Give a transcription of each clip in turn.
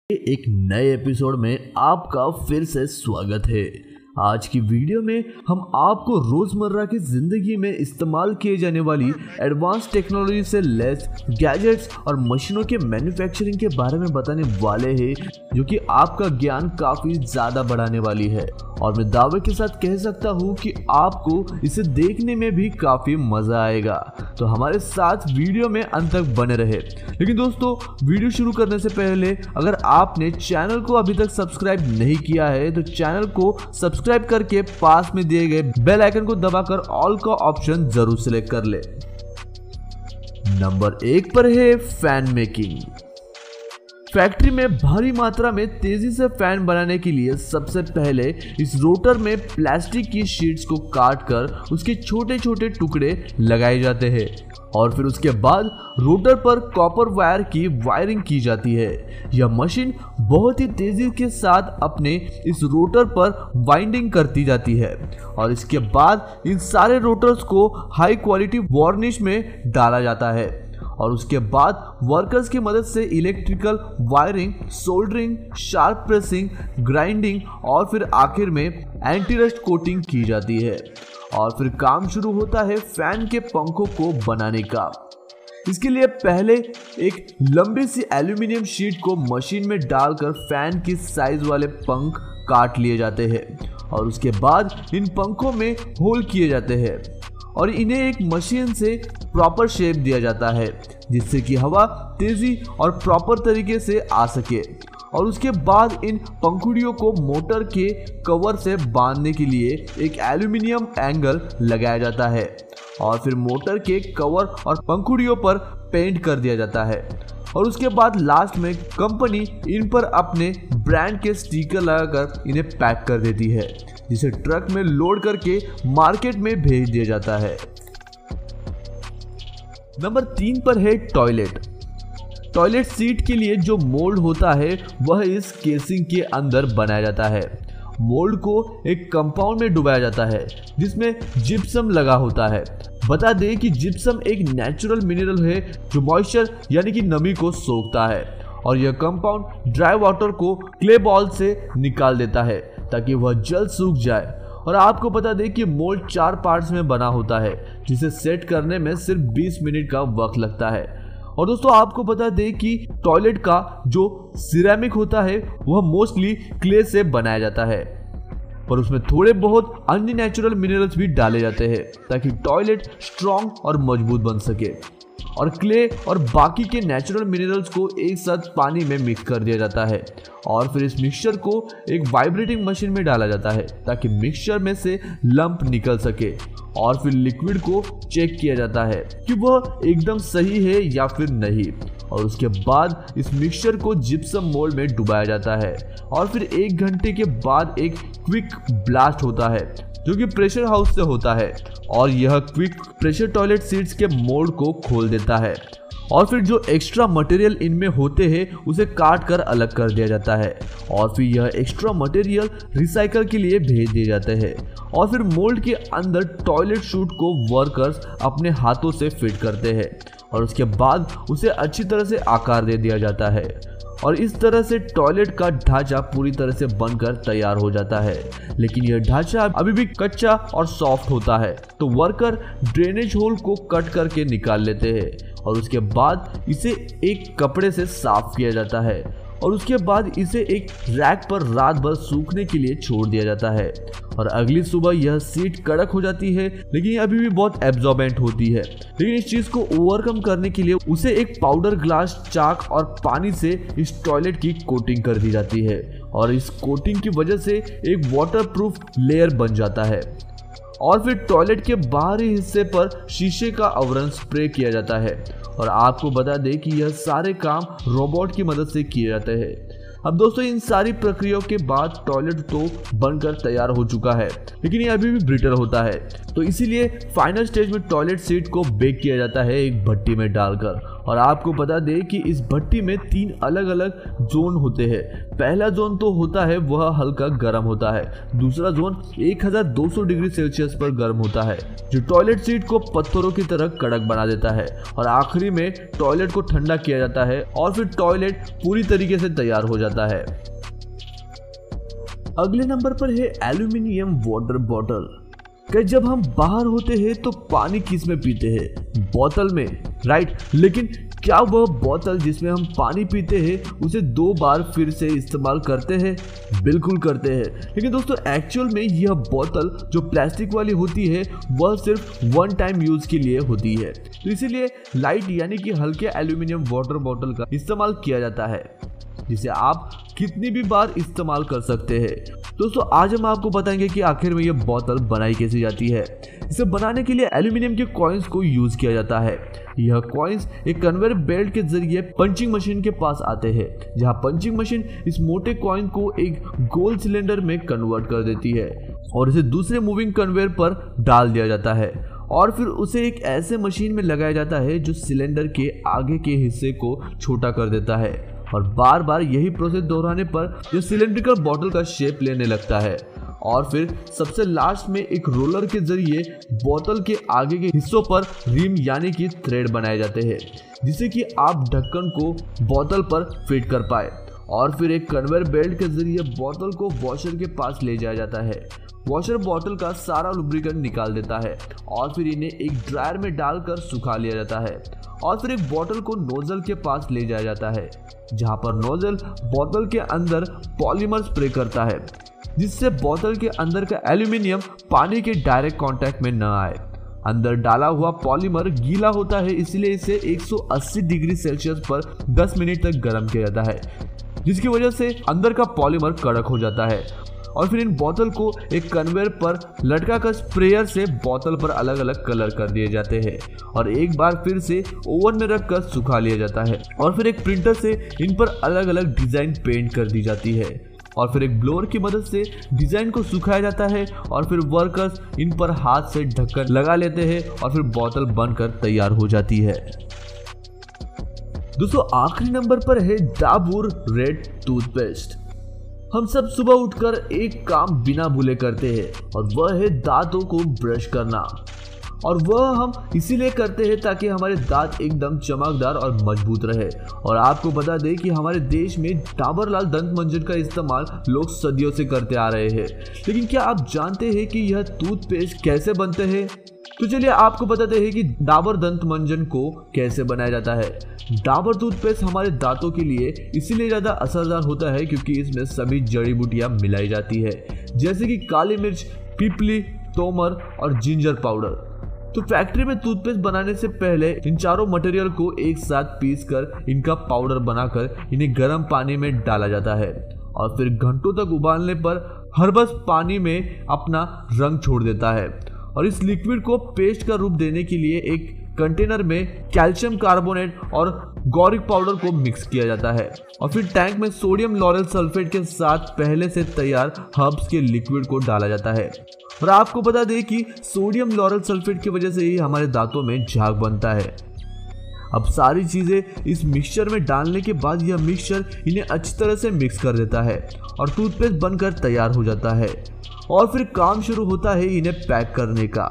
एक नए एपिसोड में आपका फिर से स्वागत है। आज की वीडियो में हम आपको रोजमर्रा की जिंदगी में इस्तेमाल किए जाने वाली एडवांस टेक्नोलॉजी से लैस गैजेट्स और मशीनों के मैन्युफैक्चरिंग के बारे में बताने वाले हैं, जो कि आपका ज्ञान काफी ज्यादा बढ़ाने वाली है। और मैं दावे के साथ कह सकता हूँ कि आपको इसे देखने में भी काफी मजा आएगा। तो हमारे साथ वीडियो में अंत तक बने रहे। लेकिन दोस्तों, वीडियो शुरू करने से पहले अगर आपने चैनल को अभी तक सब्सक्राइब नहीं किया है तो चैनल को सब्सक्राइब करके पास में दिए गए बेल आइकन को दबाकर ऑल का ऑप्शन जरूर सिलेक्ट कर ले। नंबर 1 पर है फैन मेकिंग। फैक्ट्री में भारी मात्रा में तेजी से फैन बनाने के लिए सबसे पहले इस रोटर में प्लास्टिक की शीट्स को काटकर उसके छोटे छोटे टुकड़े लगाए जाते हैं और फिर उसके बाद रोटर पर कॉपर वायर की वायरिंग की जाती है। यह मशीन बहुत ही तेजी के साथ अपने इस रोटर पर वाइंडिंग करती जाती है और इसके बाद इन सारे रोटर्स को हाई क्वालिटी वार्निश में डाला जाता है और उसके बाद वर्कर्स की मदद से electrical wiring, soldering, sharp pressing, grinding और फिर आखिर में एंटी रस्ट कोटिंग की जाती है और फिर काम शुरू होता है फैन के पंखों को बनाने का। इसके लिए पहले एक लंबी सी एल्यूमिनियम शीट को मशीन में डालकर फैन की साइज वाले पंख काट लिए जाते हैं और उसके बाद इन पंखों में होल किए जाते हैं और इन्हें एक मशीन से प्रॉपर शेप दिया जाता है जिससे कि हवा तेजी और प्रॉपर तरीके से आ सके। और उसके बाद इन पंखुड़ियों को मोटर के कवर से बांधने के लिए एक एल्यूमिनियम एंगल लगाया जाता है और फिर मोटर के कवर और पंखुड़ियों पर पेंट कर दिया जाता है और उसके बाद लास्ट में कंपनी इन पर अपने ब्रांड के स्टिकर लगाकर इन्हें पैक कर देती है, जिसे ट्रक में लोड करके मार्केट में भेज दिया जाता है। नंबर 3 पर है टॉयलेट। टॉयलेट सीट के लिए जो मोल्ड होता है वह इस केसिंग के अंदर बनाया जाता है। मोल्ड को एक कंपाउंड में डुबाया जाता है जिसमें जिप्सम लगा होता है। बता दें कि जिप्सम एक नेचुरल मिनरल है जो मॉइस्चर यानी कि नमी को सोखता है और यह कंपाउंड ड्राई वाटर को क्ले बॉल से निकाल देता है ताकि वह जल्द सूख जाए। और आपको बता दें कि मोल्ड 4 पार्ट्स में बना होता है जिसे सेट करने में सिर्फ 20 मिनट का वक्त लगता है। और दोस्तों, आपको बता दें कि टॉयलेट का जो सिरेमिक होता है वह मोस्टली क्ले से बनाया जाता है, पर उसमें थोड़े बहुत अन्य नेचुरल मिनरल्स भी डाले जाते हैं ताकि टॉयलेट स्ट्रॉन्ग और मजबूत बन सके। और क्ले और बाकी के नेचुरल मिनरल्स को एक साथ पानी में मिक्स कर दिया जाता है और फिर इस मिक्सचर को एक वाइब्रेटिंग मशीन में डाला जाता है ताकि मिक्सचर में से लंप निकल सके और फिर लिक्विड को चेक किया जाता है कि वह एकदम सही है या फिर नहीं। और उसके बाद इस मिक्सचर को जिप्सम मोल्ड में डुबाया जाता है और फिर 1 घंटे के बाद एक क्विक ब्लास्ट होता है जो कि प्रेशर हाउस से होता है और यह क्विक प्रेशर टॉयलेट सीट्स के मोल्ड को खोल देता है और फिर जो एक्स्ट्रा मटेरियल इनमें होते हैं उसे काट कर अलग कर दिया जाता है और फिर यह एक्स्ट्रा मटेरियल रिसाइकल के लिए भेज दिए जाते हैं और फिर मोल्ड के अंदर टॉयलेट शूट को वर्कर्स अपने हाथों से फिट करते हैं और उसके बाद उसे अच्छी तरह से आकार दे दिया जाता है और इस तरह से टॉयलेट का ढांचा पूरी तरह से बनकर तैयार हो जाता है। लेकिन यह ढांचा अभी भी कच्चा और सॉफ्ट होता है तो वर्कर ड्रेनेज होल को कट करके निकाल लेते हैं और उसके बाद इसे एक कपड़े से साफ किया जाता है और उसके बाद इसे एक रैक पर रात भर सूखने के लिए छोड़ दिया जाता है और अगली सुबह यह सीट कड़क हो जाती है, लेकिन यह अभी भी बहुत एब्जॉर्बेंट होती है। लेकिन इस चीज को ओवरकम करने के लिए उसे एक पाउडर ग्लास, चाक और पानी से इस टॉयलेट की कोटिंग कर दी जाती है और इस कोटिंग की वजह से एक वाटरप्रूफ लेयर बन जाता है और फिर टॉयलेट के बाहरी हिस्से पर शीशे का आवरण स्प्रे किया जाता है। और आपको बता दें कि यह सारे काम रोबोट की मदद से किए जाते हैं। अब दोस्तों, इन सारी प्रक्रियाओं के बाद टॉयलेट तो बनकर तैयार हो चुका है, लेकिन ये अभी भी ब्रिटल होता है, तो इसीलिए फाइनल स्टेज में टॉयलेट सीट को बेक किया जाता है एक भट्टी में डालकर और आपको बता दें कि इस भट्टी में 3 अलग अलग जोन होते हैं। पहला जोन तो होता है वह हल्का गर्म होता है, दूसरा जोन 1200 डिग्री सेल्सियस पर गर्म होता है जो टॉयलेट सीट को पत्थरों की तरह कड़क बना देता है, और आखिरी में टॉयलेट को ठंडा किया जाता है और फिर टॉयलेट पूरी तरीके से तैयार हो जाता है। अगले नंबर पर है एल्यूमिनियम वाटर बॉटल। कि जब हम बाहर होते हैं तो पानी किस में पीते हैं? बोतल में, राइट। लेकिन क्या वह बोतल जिसमें हम पानी पीते हैं उसे 2 बार फिर से इस्तेमाल करते हैं? बिल्कुल करते हैं। लेकिन दोस्तों एक्चुअल में यह बोतल जो प्लास्टिक वाली होती है वह सिर्फ 1 टाइम यूज के लिए होती है, तो इसीलिए लाइट यानी कि हल्के एल्यूमिनियम वाटर बॉटल का इस्तेमाल किया जाता है जिसे आप कितनी भी बार इस्तेमाल कर सकते हैं। दोस्तों आज हम आपको बताएंगे कि आखिर में यह बोतल बनाई कैसे जाती है। इसे बनाने के लिए एल्यूमिनियम के कॉइन्स को यूज किया जाता है। यह कॉइन्स एक कन्वेयर बेल्ट के जरिए पंचिंग मशीन के पास आते हैं, जहां पंचिंग मशीन इस मोटे कॉइन को एक गोल सिलेंडर में कन्वर्ट कर देती है और इसे दूसरे मूविंग कन्वेयर पर डाल दिया जाता है, और फिर उसे एक ऐसे मशीन में लगाया जाता है जो सिलेंडर के आगे के हिस्से को छोटा कर देता है, और बार बार यही प्रोसेस दोहराने पर यह सिलेंड्रिकल बॉटल का शेप लेने लगता है। और फिर सबसे लास्ट में एक रोलर के जरिए बोतल के आगे के हिस्सों पर रिम यानी कि थ्रेड बनाए जाते हैं, जिससे कि आप ढक्कन को बोतल पर फिट कर पाए। और फिर एक कन्वेयर बेल्ट के जरिए बोतल को वॉशर के पास ले जाया जाता है। वॉशर बोतल का सारा लुब्रिकेंट निकाल देता है और फिर इन्हें एक ड्रायर में डालकर सुखा लिया जाता है, और फिर एक बोतल को नोजल के पास ले जाया जाता है, जहां पर नोजल बोतल के अंदर पॉलीमर स्प्रे करता है, जिससे बोतल के अंदर का एल्यूमिनियम पानी के डायरेक्ट कांटेक्ट में न आए। अंदर डाला हुआ पॉलीमर गीला होता है, इसलिए इसे 180 डिग्री सेल्सियस पर 10 मिनट तक गर्म किया जाता है, जिसकी वजह से अंदर का पॉलीमर कड़क हो जाता है। और फिर इन बोतल को एक कन्वेयर पर लटका कर स्प्रेयर से बोतल पर अलग अलग कलर कर दिए जाते हैं, और एक बार फिर से ओवन में रखकर सुखा लिया जाता है, और फिर एक प्रिंटर से इन पर अलग अलग डिजाइन पेंट कर दी जाती है, और फिर एक ब्लोअर की मदद से डिजाइन को सुखाया जाता है, और फिर वर्कर्स इन पर हाथ से ढक्कन लगा लेते हैं और फिर बोतल बनकर तैयार हो जाती है। दोस्तों आखिरी नंबर पर है डाबर रेड टूथपेस्ट। हम सब सुबह उठकर एक काम बिना भूले करते हैं, और वह है दांतों को ब्रश करना। और वह हम इसीलिए करते हैं ताकि हमारे दांत एकदम चमकदार और मजबूत रहे। और आपको बता दें कि हमारे देश में डाबर लाल दंत मंजन का इस्तेमाल लोग सदियों से करते आ रहे हैं। लेकिन क्या आप जानते हैं कि यह टूथपेस्ट कैसे बनते हैं? तो चलिए आपको बताते हैं कि डाबर दंत मंजन को कैसे बनाया जाता है। डाबर टूथपेस्ट हमारे दांतों के लिए इसीलिए ज़्यादा असरदार होता है क्योंकि इसमें सभी जड़ी बूटियां मिलाई जाती है, जैसे कि काली मिर्च, पिपली, तोमर और जिंजर पाउडर। तो फैक्ट्री में टूथपेस्ट बनाने से पहले इन चारों मटेरियल को एक साथ पीसकर इनका पाउडर बनाकर इन्हें गर्म पानी में डाला जाता है, और फिर घंटों तक उबालने पर हर्बस पानी में अपना रंग छोड़ देता है। और इस लिक्विड को पेस्ट का रूप देने के लिए एक कंटेनर में कैल्शियम कार्बोनेट और गौरिक पाउडर को मिक्स किया जाता है, और फिर टैंक में सोडियम लॉरेल सल्फेट के साथ पहले से तैयार हर्ब्स के लिक्विड को डाला जाता है। और आपको बता दें कि सोडियम लॉरेल सल्फेट की वजह से ही हमारे दांतों में झाग बनता है। अब सारी चीजें इस मिक्सचर में डालने के बाद यह मिक्सचर इन्हें अच्छी तरह से मिक्स कर देता है और टूथपेस्ट बनकर तैयार हो जाता है। और फिर काम शुरू होता है इन्हें पैक करने का।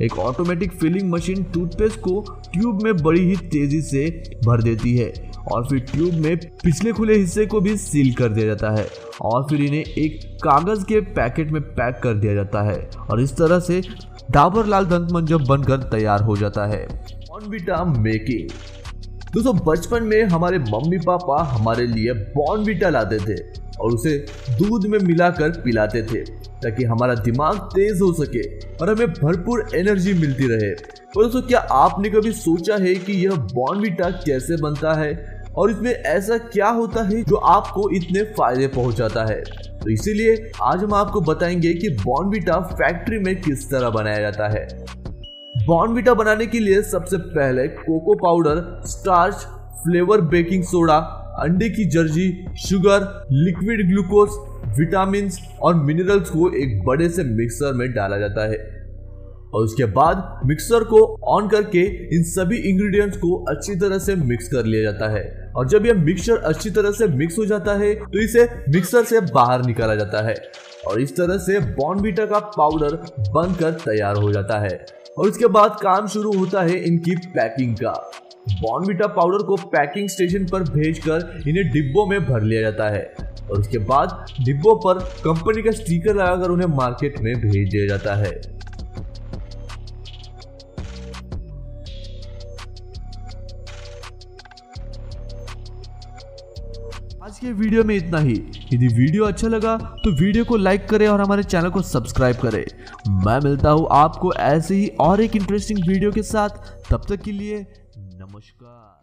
एक ऑटोमेटिक फिलिंग मशीन टूथपेस्ट को ट्यूब में बड़ी ही तेजी से भर देती है, और फिर ट्यूब में पिछले खुले हिस्से को भी सील कर दिया जाता है, और फिर इन्हें एक कागज के पैकेट में पैक कर दिया जाता है, और इस तरह से डाबर लाल दंत मंजन बनकर तैयार हो जाता है। Bournvita making. दोस्तों बचपन में हमारे मम्मी पापा हमारे लिए बॉर्नवीटा लाते थे और उसे दूध में मिलाकर पिलाते थे ताकि हमारा दिमाग तेज हो सके और हमें भरपूर एनर्जी मिलती रहे। और दोस्तों क्या आपने कभी सोचा है कि यह बॉर्नवीटा कैसे बनता है और इसमें ऐसा क्या होता है जो आपको इतने फायदे पहुंचाता है? तो इसीलिए आज हम आपको बताएंगे कि बॉर्नवीटा फैक्ट्री में किस तरह बनाया जाता है। बॉर्नवीटा बनाने के लिए सबसे पहले cocoa powder, starch, flavour baking soda, अंडे की जर्जी, शुगर, लिक्विड ग्लूकोज, विटामिन और मिनरल्स को एक बड़े से मिक्सर में डाला जाता है। और उसके बाद मिक्सर को ऑन करके इन सभी इंग्रेडिएंट्स को अच्छी तरह से मिक्स कर लिया जाता है। और जब यह मिक्सचर अच्छी तरह से मिक्स हो जाता है तो इसे मिक्सर से बाहर निकाला जाता है और इस तरह से बॉर्नवीटा का पाउडर बनकर तैयार हो जाता है। और उसके बाद काम शुरू होता है इनकी पैकिंग का। बॉर्नवीटा पाउडर को पैकिंग स्टेशन पर भेजकर इन्हें डिब्बों में भर लिया जाता है और उसके बाद डिब्बों पर कंपनी का स्टिकर लगाकर उन्हें मार्केट में भेज दिया जाता है। आज के वीडियो में इतना ही। यदि वीडियो अच्छा लगा तो वीडियो को लाइक करें और हमारे चैनल को सब्सक्राइब करें। मैं मिलता हूं आपको ऐसे ही और एक इंटरेस्टिंग वीडियो के साथ। तब तक के लिए नमस्कार।